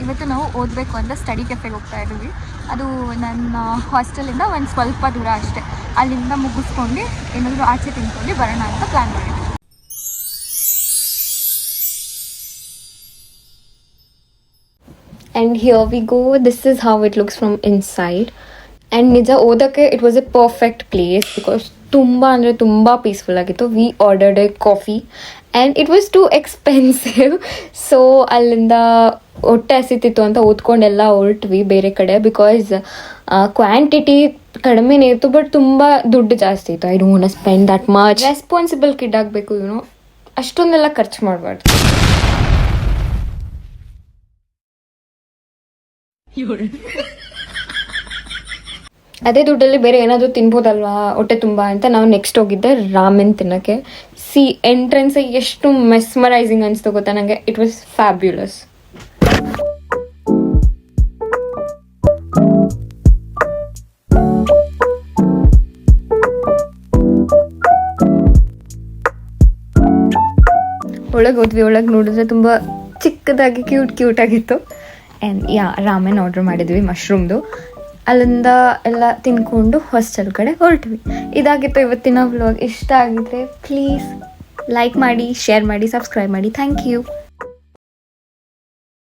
ಇವತ್ತು ನಾವು ಓದಬೇಕು ಅಂತ ಸ್ಟಡಿ ಕೆಫೆಗೆ ಹೋಗ್ತಾ ಇದ್ದೀವಿ. ಅದು ನನ್ನ ಹಾಸ್ಟೆಲಿಂದ ಒಂದು ಸ್ವಲ್ಪ ದೂರ ಅಷ್ಟೇ. ಅಲ್ಲಿಂದ ಮುಗಿಸ್ಕೊಂಡು ಏನಾದರೂ ಆಚೆ ತಿನ್ಕೊಂಡು ಬರೋಣ ಅಂತ ಪ್ಲ್ಯಾನ್ ಮಾಡಿದ್ವಿ. And here we go. This is how it looks from inside. And ನಿಜ ಓದೋಕ್ಕೆ it was a perfect place because ತುಂಬ ಅಂದರೆ ತುಂಬ ಪೀಸ್ಫುಲ್ ಆಗಿತ್ತು. We ordered a coffee and it was too expensive. So ಅಲ್ಲಿಂದ ಹೊಟ್ಟೆ ಹಸಿತಿತ್ತು ಅಂತ ಓದ್ಕೊಂಡೆಲ್ಲ ಹೊರಟ್ವಿ ಬೇರೆ ಕಡೆ. ಬಿಕಾಸ್ ಕ್ವಾಂಟಿಟಿ ಕಡಿಮೆನೇ ಇತ್ತು ಬಟ್ ತುಂಬ ದುಡ್ಡು ಜಾಸ್ತಿ ಇತ್ತು. I don't want to spend that much. Responsible kid ಆಗಬೇಕು, ಅಷ್ಟೊಂದೆಲ್ಲ ಖರ್ಚು ಮಾಡಬಾರ್ದು. ಅದೇ ದುಡ್ಡಲ್ಲಿ ಬೇರೆ ಏನಾದರೂ ತಿನ್ಬೋದಲ್ವಾ ಹೊಟ್ಟೆ ತುಂಬ ಅಂತ ನಾವು ನೆಕ್ಸ್ಟ್ ಹೋಗಿದ್ದೆ ರಾಮೆನ್ ತಿನ್ನೋಕ್ಕೆ. ಎಂಟ್ರೆನ್ಸ್ ಎಷ್ಟು ಮೆಸ್ಮರೈಸಿಂಗ್ ಅನಿಸ್ತು ಗೊತ್ತಾ ನನಗೆ. It was fabulous. ಒಳಗೆ ಹೋದ್ವಿ. ಒಳಗೆ ನೋಡಿದ್ರೆ ತುಂಬ ಚಿಕ್ಕದಾಗಿ ಕ್ಯೂಟ್ ಆಗಿತ್ತು. ಆ್ಯಂಡ್ ರಾಮೆನ್ ಆರ್ಡ್ರ್ ಮಾಡಿದ್ವಿ, ಮಶ್ರೂಮ್ದು. ಅಲ್ಲಿಂದ ಎಲ್ಲ ತಿನ್ಕೊಂಡು ಹಾಸ್ಟೆಲ್ ಕಡೆ ಹೊರಟ್ವಿ. ಇದಾಗಿತ್ತು ಇವತ್ತಿನ ವ್ಲಾಗ್. ಇಷ್ಟ ಆಗಿದ್ರೆ ಪ್ಲೀಸ್ ಲೈಕ್ ಮಾಡಿ, ಶೇರ್ ಮಾಡಿ, ಸಬ್ಸ್ಕ್ರೈಬ್ ಮಾಡಿ. Thank you.